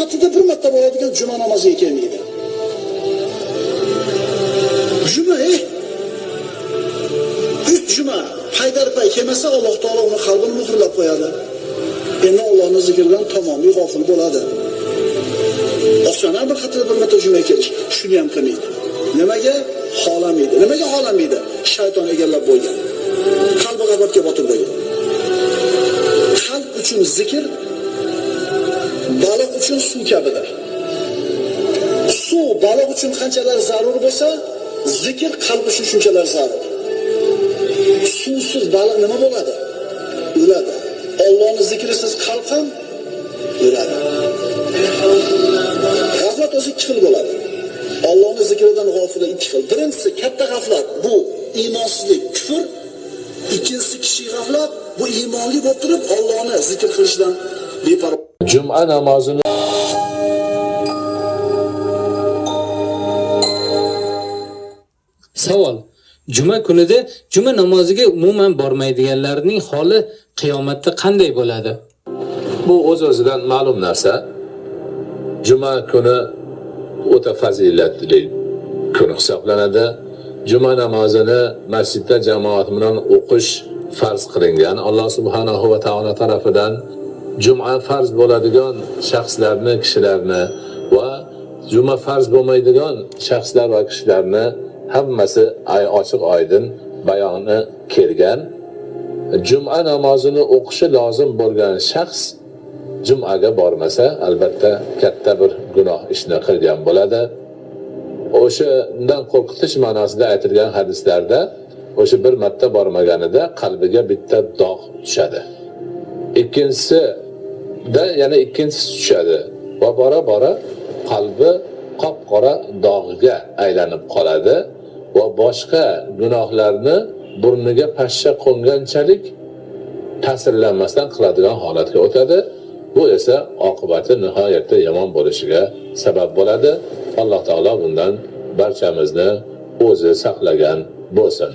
haftada bir marta bo'ladigan juma namoziga kelmaydi. Juma, 3 juma paydarpay kelmasa Alloh taolo uni qalbini muhrlab qo'yadi. Endi Allohning zikridan tamomiy g'ofil bo'ladi. Osona bir haftada bir marta juma kelish shuni ham qilmaydi. Nimaga? Xohlamaydi. Nimaga xohlamaydi? Shayton egallab bo'lgan. Qalbi g'azabga botirdi. Qalb uchun zikr baliq uchun suv kabidir. Suv baliq uchun qanchalar zarur bo'lsa, zikr qalb uchun shunchalar zarur. Suvsiz baliq nima bo'ladi? O'ladi. Allohning zikrisiz qalb ham o'ladi. G'aflat o'zi ikki xil bo'ladi. Allohning zikridan g'ofil ikki xil. Birinchisi katta g'aflat, bu iymonsizlik, kufr. Ikkinchisi kichik g'aflat, bu iymonli bo'lib turib Allohni zikr qilishdan beparvo. Juma namozini Savol: Juma kunida juma namoziga umuman bormaydiganlarning holi qiyomatda qanday bo'ladi? bu o'z-o'zidan ma'lum narsa. Juma kuni o'ta fazilatli kun hisoblanadi. Juma namozini masjidda jamoat bilan o'qish farz qilingan. Alloh subhanahu va taolo tarafidan juma farz bo'ladigan shaxslarni, kishilarni va juma farz bo'lmaydigan shaxslar va kishilarni hammasi ochiq oydin bayoni kelgan. Juma namozini o'qishi lozim bo'lgan shaxs jumaga bormasa, albatta katta bir gunoh ishni qilgan bo'ladi. O'shandan qo'rqitish ma'nosida aytilgan hadislarda o'sha bir marta bormaganida qalbiga bitta dog' tushadi. Ikkinchisida yana ikkinchisi tushadi va bora-bora qalbi qop-qora dog'ga aylanib qoladi va boshqa gunohlarni burniga pashsha qo'nganchalik ta'sirlanmasdan qiladigan holatga o'tadi. Bu esa oqibati nihoyatda yomon bo'lishiga sabab bo'ladi. Alloh taolo bundan barchamizni o'zi saqlagan bo'lsin.